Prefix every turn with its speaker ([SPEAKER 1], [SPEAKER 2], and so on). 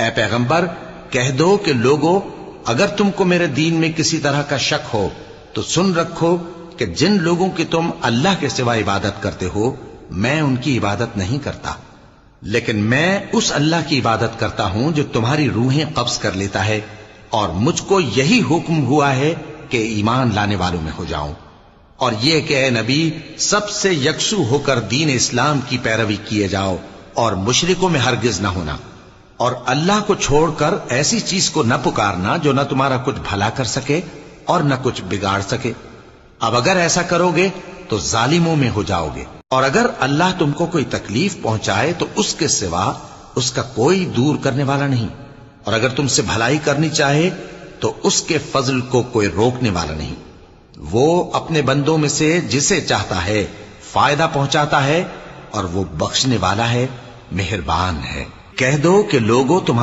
[SPEAKER 1] اے پیغمبر کہہ دو کہ لوگو اگر تم کو میرے دین میں کسی طرح کا شک ہو تو سن رکھو کہ جن لوگوں کی تم اللہ کے سوا عبادت کرتے ہو میں ان کی عبادت نہیں کرتا، لیکن میں اس اللہ کی عبادت کرتا ہوں جو تمہاری روحیں قبض کر لیتا ہے، اور مجھ کو یہی حکم ہوا ہے کہ ایمان لانے والوں میں ہو جاؤں، اور یہ کہ اے نبی سب سے یکسو ہو کر دین اسلام کی پیروی کیے جاؤ اور مشرکوں میں ہرگز نہ ہونا، اور اللہ کو چھوڑ کر ایسی چیز کو نہ پکارنا جو نہ تمہارا کچھ بھلا کر سکے اور نہ کچھ بگاڑ سکے۔ اب اگر ایسا کرو گے تو ظالموں میں ہو جاؤ گے، اور اگر اللہ تم کو کوئی تکلیف پہنچائے تو اس کے سوا اس کا کوئی دور کرنے والا نہیں، اور اگر تم سے بھلائی کرنی چاہے تو اس کے فضل کو کوئی روکنے والا نہیں۔ وہ اپنے بندوں میں سے جسے چاہتا ہے فائدہ پہنچاتا ہے، اور وہ بخشنے والا ہے، مہربان ہے۔ کہہ دو کہ لوگوں تمہارے